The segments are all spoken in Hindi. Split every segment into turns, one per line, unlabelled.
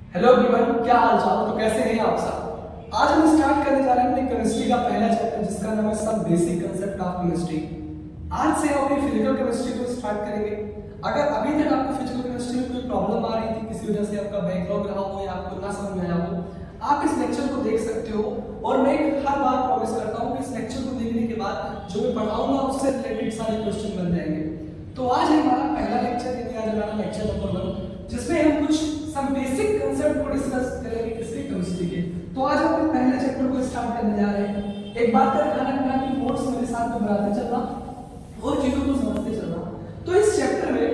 हेलो एवरीवन, क्या हाल चाल। तो कैसे हैं आप सब। आज हम स्टार्ट करने जा रहे हैं अपनी केमिस्ट्री का पहला चैप्टर जिसका नाम है some basic concept of chemistry. आज से हम अपनी फिजिकल केमिस्ट्री को स्टार्ट करेंगे। अगर अभी तक आपको फिजिकल केमिस्ट्री में कोई प्रॉब्लम आ रही थी, किसी वजह से आपका बैकलॉग रहा हो या आपको ना समझ में आया हो, आप इस लेक्चर को देख सकते हो। और मैं हर बार प्रॉमिस करता हूँ कि इस लेक्चर को देखने के बाद जो मैं पढ़ाऊंगा उससे रिलेटेड सारे क्वेश्चन बन जाएंगे। तो आज हमारा पहला लेक्चर यानी आज हमारा लेक्चर नंबर 1 जिसमें हम कुछ सम बेसिक कांसेप्ट को डिस्कस करेंगे किसके केमिस्ट्री के। तो आज हम अपने पहले चैप्टर को स्टार्ट करने जा रहे हैं। एक बात का ध्यान रखना कि नोट्स मेरे साथ में बनाते चलना और चीजों को समझते चलना। तो इस चैप्टर में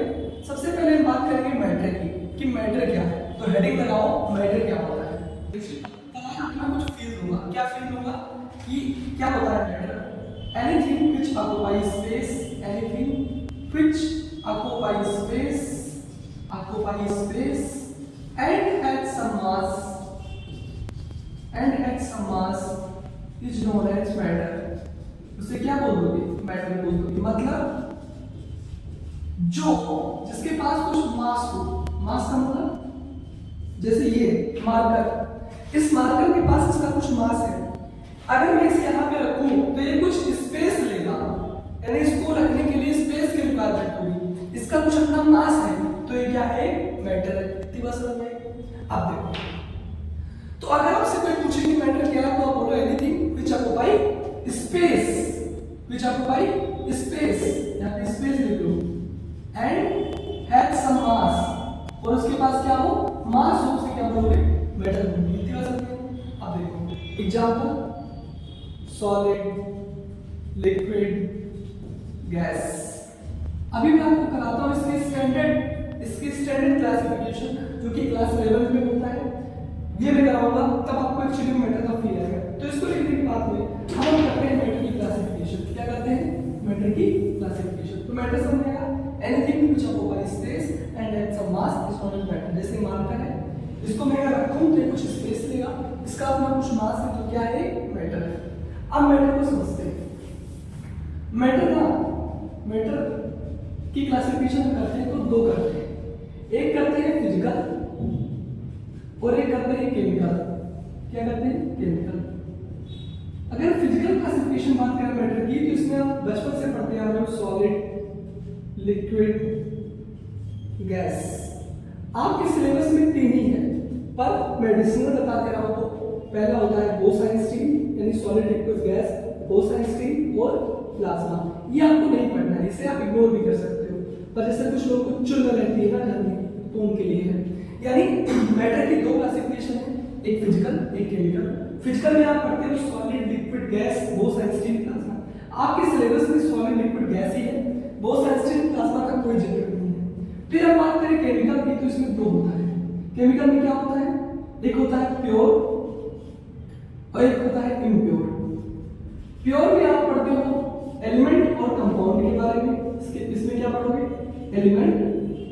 सबसे पहले हम बात करेंगे मैटर की कि मैटर क्या है। तो हेडिंग लगाओ, मैटर क्या होता है। मैं कुछ फील दूंगा, क्या फील दूंगा कि क्या होता है matter. Anything which occupies space, anything which occupies space and has some mass is known as matter। उसे क्या बोल दोगे? मैटर बोल दोगे। मतलब जो जिसके पास कुछ मास हो। मास का मतलब जैसे ये मार्कर, इस मार्कर के पास इसका कुछ मास है। अगर मैं इसे यहाँ पे रखूं तो ये कुछ स्पेस लेगा, यानी इसको रखने के लिए स्पेस की रिक्वायरमेंट होगी। इसका कुछ अपना मास है तो ये क्या है? मैटर है। इतनी बात समझ में? अब देखो, तो अगर आपसे कोई पूछे कि मैटर क्या है तो आप बोलो anything which occupy space, which occupy space, यहां पे स्पेस लिख लो, एंड हैज सम मास, और उसके पास क्या हो? मास हो, उसे क्या बोलोगे? मैटर बोलोगे। इतनी बात समझ में? अब देखो एग्जांपल, सॉलिड, लिक्विड, गैस। अभी मैं आपको कराता हूँ इसकी स्टैंडर्ड क्लासिफिकेशन जो कि क्लास 11 में होता है। ये मैं कराऊंगा तब आपको एक्चुअली मैटर का फील आएगा। तो इसको लिखने के बाद में हम करते हैं मैटर की क्लासिफिकेशन। क्या करते हैं? मैटर की क्लासिफिकेशन। तो मैटर समझ आएगा, anything which occupies space and has some mass is known as matter. जैसे मार्कर है, इसको मैं अगर रखूं तो कुछ स्पेस लेगा, इसका अपना कुछ मास है तो क्या है? मैटर है। अब मैटर को समझते हैं। मैटर की क्लासिफिकेशन करते हैं तो दो करते हैं, एक करते हैं फिजिकल और एक करते हैं केमिकल। क्या करते हैं? केमिकल। अगर फिजिकल क्लासिफिकेशन बात करें मैटर की तो इसमें आप बचपन से पढ़ते आ रहे हो, सॉलिड, लिक्विड, गैस। आपके सिलेबस में 3 ही है, पर मेडिसिनल बताते रहो तो पहला होता है बोसाइन स्ट्रीम यानी सॉलिड, लिक्विड, गैस, बोसाइन स्ट्रीम और प्लाज्मा। ये आपको नहीं पढ़ना है, इसे आप इग्नोर भी कर सकते हो, पर जैसे कुछ लोगों को चुन रहती है ना जानने की तो उनके लिए है। यानी मैटर की 2 क्लासिफिकेशन है, एक फिजिकल एक केमिकल। फिजिकल में आप पढ़ते हो सॉलिड, लिक्विड, गैस, बोसाइन स्ट्रीम, प्लाज्मा। आपके सिलेबस में सॉलिड, लिक्विड, गैस ही है, बोसाइन स्ट्रीम, प्लाज्मा का कोई जिक्र नहीं है। फिर हम बात करें केमिकल की तो इसमें 2 होता है। केमिकल में क्या होता है? एक होता है प्योर और एक होता है इम्प्योर। प्योर में आप पढ़ते हो एलिमेंट और कंपाउंड के बारे में। इसमें क्या पढ़ोगे? एलिमेंट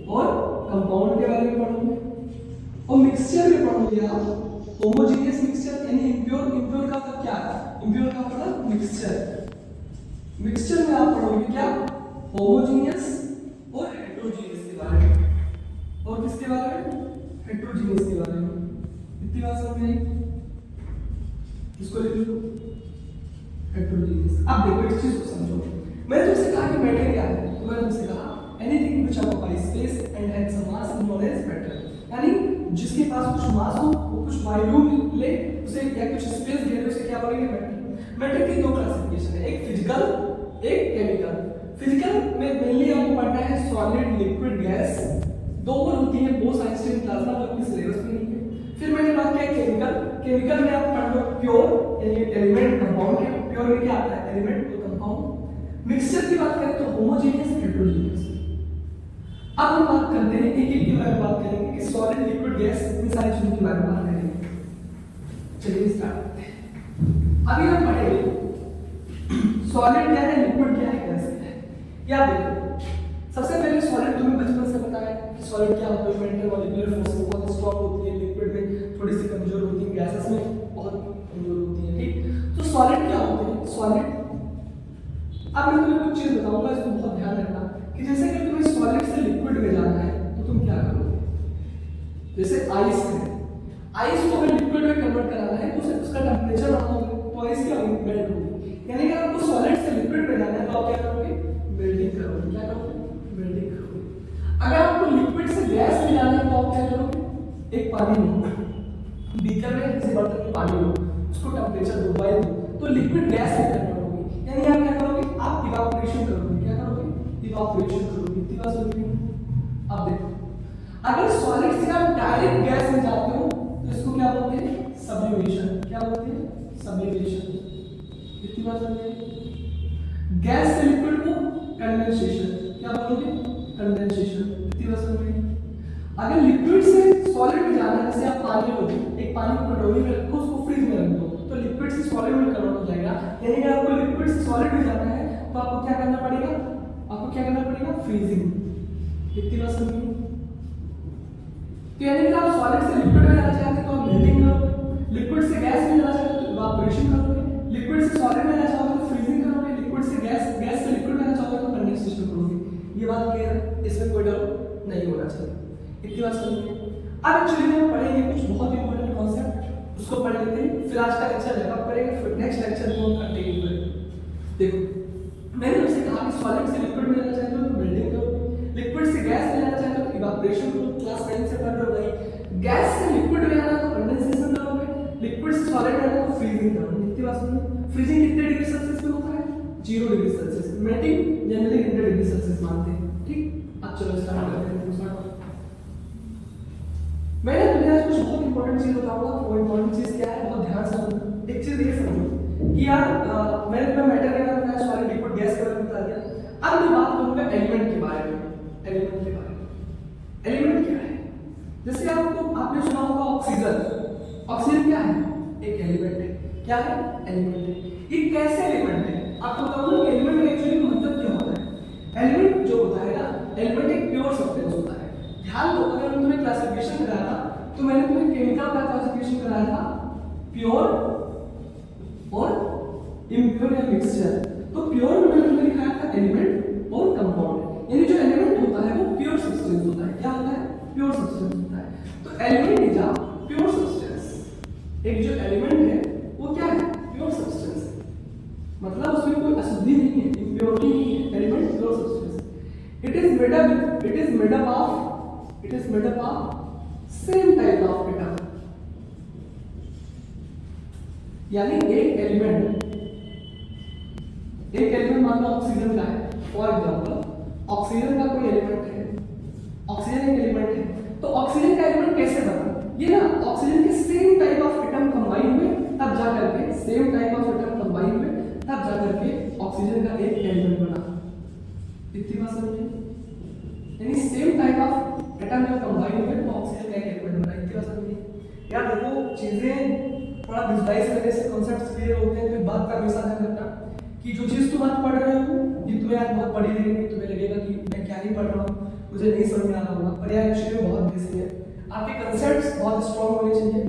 और कंपाउंड के बारे में पढ़ोगे। और मिक्सचर में पढ़ोगे आप होमोजेनियस मिक्सचर यानी इम्प्योर। इम्प्योर का मतलब क्या है? इम्प्योर का मतलब मिक्सचर। मिक्सचर में आप पढ़ोगे क्या? होमोजेनियस और हेटेरोजेनियस के बारे में। और किसके बारे में? हेटेरोजेनियस के बारे में। इतनी बात समझ में आई? इसको लिख लो हेटेरोजेनियस। अब देखो इस चीज को समझो। मैंने तुमसे कहा कि मैटर क्या है, तो मैंने तुमसे कहा anything which occupies space and has some mass is known as matter. यानी जिसके पास कुछ मास हो, वो कुछ वॉल्यूम ले, उसे या कुछ स्पेस दे, उसे क्या बोलेंगे? मैटर। मैटर की 2 क्लासिफिकेशन है, एक फिजिकल एक केमिकल। फिजिकल में मेनली आपको पढ़ना है सॉलिड, लिक्विड, गैस। 2 और होती है बोसाइन स्ट्रीम, प्लाज्मा, जो आपके सिलेबस में नहीं है। फिर मैंने बात किया केमिकल। केमिकल में आप पढ़ लो प्योर यानी एलिमेंट, कंपाउंड। प्योर में क्या आता है? एलिमेंट और कंपाउंड। मिक्सचर की बात करें तो होमोजेनियस, हेटेरोजेनियस। अब हम बात करते हैं एक-एक के बारे में बात करेंगे कि सॉलिड, लिक्विड, गैस, इन सारी चीजों के बारे में बात करेंगे। चलिए स्टार्ट करते हैं। अभी हम पढ़ेंगे सॉलिड क्या है, लिक्विड क्या है, गैस क्या है। या देखो सबसे पहले सॉलिड तुम्हें बचपन से पता है कि सॉलिड क्या होता है। इंटरमॉलिक्यूलर फोर्स में बहुत स्ट्रांग होती है, लिक्विड में थोड़ी सी कमजोर होती है, गैसेस में बहुत कमजोर होती है। ठीक, तो सॉलिड क्या होते हैं? सॉलिड, अब मैं तुम्हें कुछ चीज बताऊंगा, इसको बहुत ध्यान रखना कि जैसे कि तुम्हें सॉलिड से लिक्विड में जाना है तो तुम क्या करोगे? जैसे आइस है, आइस को अगर लिक्विड में कन्वर्ट कराना है तो उसका टेम्परेचर बढ़ाना होगा, तो आइस क्या होगी, मेल्ट होगी। यानी कि आपको सॉलिड से लिक्विड में जाना है तो आप क्या करोगे, मेल्टिंग करोगे। क्या करोगे, मेल्टिंग करोगे। अगर आपको लिक्विड से गैस में जाना है तो आप क्या करोगे, एक पानी लो, बीकर में किसी बर्तन में पानी लो, उसको टेम्परेचर दो, बॉइल दो, तो लिक्विड गैस में कन्वर्ट होगी। यानी आप क्या करोगे, आप इवापोरेशन करोगे। क्या करोगे, इवापोरेशन करोगे। इतनी बात समझ में? अब देखो, अगर सॉलिड से आप डायरेक्ट गैस में जाते हो तो इसको क्या बोलते हैं, सब्लिमेशन। क्या बोलते हैं, सब्लिमेशन। इतनी बात समझ में? गैस से लिक्विड को कंडेंसेशन। क्या बोलोगे, कंडेंसेशन। इतनी बात समझ में? अगर लिक्विड से सॉलिड में जाना है, जैसे आप पानी लो, एक पानी को कटोरी में रखो, उसको फ्रीज में रख दो, तो लिक्विड से सॉलिड में कन्वर्ट हो जाएगा। यानी कि आपको लिक्विड से सॉलिड में जाना है तो आपको क्या करना पड़ेगा, आपको क्या करना पड़ेगा, फ्रीजिंग। इतनी बात समझ में? तो यानी कि आप सॉलिड से लिक्विड में जाना चाहते हो तो आप मेल्टिंग करोगे, लिक्विड से गैस में जाना चाहते हो तो इवापोरेशन करोगे, लिक्विड से सॉलिड में जाना चाहोगे तो फ्रीजिंग करोगे, लिक्विड से गैस, गैस से लिक्विड में जाना चाहोगे तो कंडेंसेशन करोगे। ये बात क्लियर है, इसमें कोई डाउट नहीं होना चाहिए। इतनी बात समझिए। अब एक्चुअली में पढ़ेंगे कुछ बहुत इंपॉर्टेंट कॉन्सेप्ट, उसको पढ़ लेते हैं, फिर आज का लेक्चर रैप करेंगे, फिर नेक्स्ट लेक्चर में हम कंटिन्यू करेंगे। देखो, मैंने आपसे कहा कि सॉलिड से लिक्विड में जाना चाहते हो तो मेल्टिंग करोगे, लिक्विड से गैस में जाना चाहते हो तो इवापोरेशन करोगे, क्लास 9 से पढ़ रहे हो भाई। गैस से लिक्विड में जाना तो कंडेंसेशन करोगे, लिक्विड से सॉलिड में जाना तो फ्रीजिंग करोगे। इतनी बात समझिए। फ्रीजिंग कितने डिग्री सेल्सियस में होता है, 0 degree Celsius. Melting generally 100 degree Celsius मानते हैं। ठीक, अब चलो स्टार्ट करते हैं दूसरा। मैंने तुम्हें आज कुछ बहुत इंपॉर्टेंट चीज बताऊंगा। वो इंपॉर्टेंट चीज क्या है, बहुत ध्यान से सुनना। एक चीज ये समझो कि यार मैंने तुम्हें मैटर के बारे में बताया, सॉलिड लिक्विड गैस के बारे में बता दिया। अब मैं बात करूंगा एलिमेंट के बारे में। एलिमेंट के बारे में, एलिमेंट क्या है? जैसे आपने सुना होगा ऑक्सीजन। ऑक्सीजन क्या है, एक एलिमेंट है। क्या है, एलिमेंट है। ये कैसे एलिमेंट है, आपको बताऊंगा कि एलिमेंट का एक्चुअली मतलब क्या होता है। एलिमेंट जो होता है ना, एलिमेंट एक प्योर सब्सटेंस होता है। ध्यान दो, अगर मैं तुम्हें क्लासिफिकेशन कराया था तो मैंने तुम्हें केमिकल का क्लासिफिकेशन कराया था, प्योर और इम्प्योर या मिक्सचर। तो प्योर में मैंने तुम्हें दिखाया था एलिमेंट और कंपाउंड। यानी जो एलिमेंट होता है वो प्योर सब्सटेंस होता है। क्या होता है, प्योर सब्सटेंस होता है। तो element is a pure substance. एक जो एलिमेंट है वो क्या है, प्योर सब्सटेंस है, मतलब उसमें कोई अशुद्धि नहीं है, इम्प्योरिटी नहीं है। Element pure substance. It is made up of same type of atom। यानी एक एलिमेंट मान लो ऑक्सीजन का है, फॉर एग्जांपल ऑक्सीजन का कोई एलिमेंट है, ऑक्सीजन एक एलिमेंट है, तो ऑक्सीजन का एलिमेंट कैसे बना, ये ना ऑक्सीजन के same type of atom combine हुए तब जा करके, same type of atom combine हुए तब जा करके ऑक्सीजन का एक एलिमेंट बना। इतनी बात समझिए, यानी सेम टाइप ऑफ एटम जब कंबाइन हुए तो ऑक्सीजन का एक एलिमेंट बना। इतनी बात समझिए। यार देखो, चीजें थोड़ा विजुअलाइज करने से कांसेप्ट्स क्लियर होते हैं। तो बात का हमेशा ध्यान रखना कि जो चीज तुम आज पढ़ रहे हो ये तुम्हें आज बहुत पढ़ी लगेगी, तुम्हें लगेगा कि मैं क्या नहीं पढ़ रहा हूँ, मुझे नहीं समझ में आ रहा होगा, पर यार एक्चुअली बहुत बेसिक है। आपके कंसेप्ट्स बहुत स्ट्रांग होने चाहिए।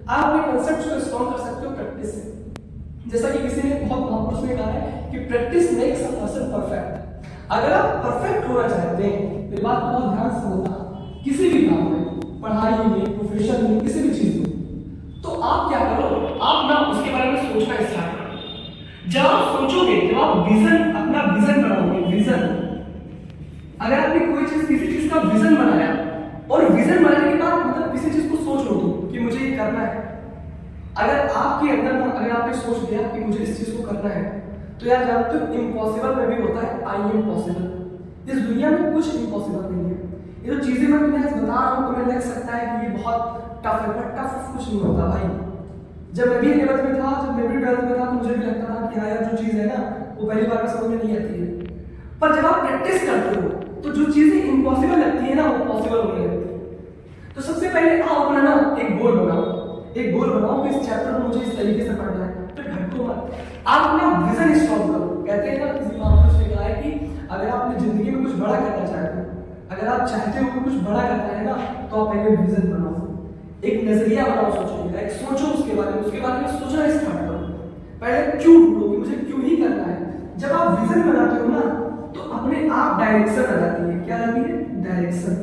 आप अपने कंसेप्ट्स को स्ट्रांग कर सकते हो प्रैक्टिस से। जैसा कि किसी ने बहुत महापुरुष में कहा है कि practice makes a person perfect. अगर आप परफेक्ट होना चाहते हैं, मेरी बात को बहुत ध्यान से सुनना, किसी भी काम में, पढ़ाई में, प्रोफेशन में, किसी भी चीज में, तो आप क्या करो, आप ना उसके बारे में सोचना स्टार्ट करो। जब आप सोचोगे, जब आप विजन, अपना विजन बनाओगे, विजन, अगर आपने कोई चीज, किसी चीज का विजन बनाया और विजन बनाने के बाद मतलब किसी चीज को सोच लो तुम कि मुझे ये करना है, अगर आपके अंदर ना, अगर आपने सोच लिया कि मुझे इस चीज को करना है, तो यार जानते हो इम्पॉसिबल में भी होता है आई एम पॉसिबल। इस दुनिया में कुछ इम्पॉसिबल नहीं है। ये जो चीजें मैं तुम्हें बता रहा हूँ, तुम्हें लग सकता है कि ये बहुत टफ है, पर टफ कुछ नहीं होता भाई। जब मैं भी 11th में था, जब मैं भी 12th में था, तो मुझे भी लगता था कि यार जो चीज है ना वो पहली बार में समझ में नहीं आती है, पर जब आप प्रैक्टिस करते हो तो जो चीजें इम्पॉसिबल लगती है ना वो पॉसिबल होने लगती है। तो सबसे पहले आप अपना ना एक गोल बनाओ, एक गोल बनाओ कि इस चैप्टर को मुझे इस तरीके से पढ़ना है, फिर भटको मत, आप अपना विजन स्ट्रॉन्ग करो। कहते हैं ना, किसी महापुरुष ने कहा है कि अगर आपने जिंदगी में कुछ बड़ा करना चाहते हो, अगर आप चाहते हो कि कुछ बड़ा करना है ना, तो आप पहले विजन बनाओ, एक नजरिया बनाओ सोचने का, एक सोचो उसके बारे में, उसके बारे में सोचना स्टार्ट करो। पहले क्यों ढूंढो कि मुझे क्यों ही करना है। जब आप विजन बनाते हो ना तो अपने आप डायरेक्शन आ जाती है। क्या आती है? डायरेक्शन।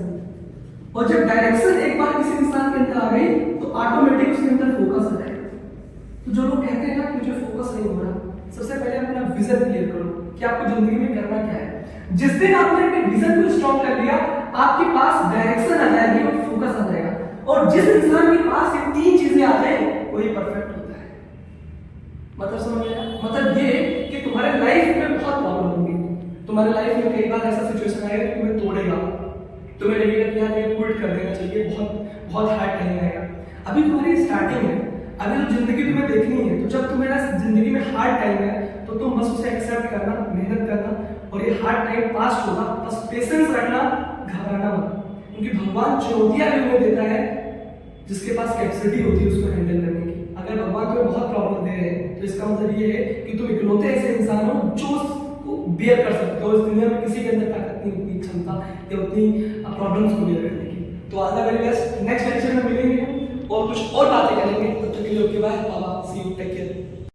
और जब डायरेक्शन एक बार किसी इंसान के अंदर आ गई तो ऑटोमेटिक नहीं हो रहा, सबसे पहले अपना विजन क्लियर करो कि आपको जिंदगी में करना क्या है। जिस दिन आपने अपने विजन को स्ट्रॉन्ग कर लिया, आपके पास डायरेक्शन आ जाएगी और फोकस आ जाएगा। और जिस इंसान के पास ये तीन चीजें आ जाए वही परफेक्ट होता है। मतलब समझ में आया? मतलब ये कि तुम्हारे लाइफ में बहुत प्रॉब्लम होगी, तुम्हारे लाइफ में कई बार ऐसा सिचुएशन आएगा कि तुम्हें तोड़ेगा, तुम्हें लगेगा कि यार ये क्विट कर देना चाहिए, बहुत बहुत हार्ड टाइम आएगा। अभी तुम्हारी स्टार्टिंग है, अभी तो जिंदगी तुम्हें देखनी है, तो जब तुम्हारा जिंदगी में हार्ड टाइम है तो तुम बस उसे एक्सेप्ट करना, मेहनत करना, और ये हार्ड टाइम पास होगा, बस पेशेंस रखना, घबराना मत। क्योंकि भगवान चुनौतियां भी उन्हें देता है जिसके पास कैपेसिटी होती है उसको हैंडल करने की। अगर भगवान तुम्हें बहुत प्रॉब्लम दे रहे हैं तो इसका मतलब ये है कि तुम इकलौते ऐसे इंसान हो जो उसको बियर कर सकते हो। इस दुनिया में किसी के अंदर ताकत नहीं, उतनी क्षमता या उतनी प्रॉब्लम्स को बियर करने की। तो all the very best, next lecture में मिलेंगे और कुछ और बातें करेंगे। तब तक के लिए ओके बाय, बाबा, सी यू, टेक केयर।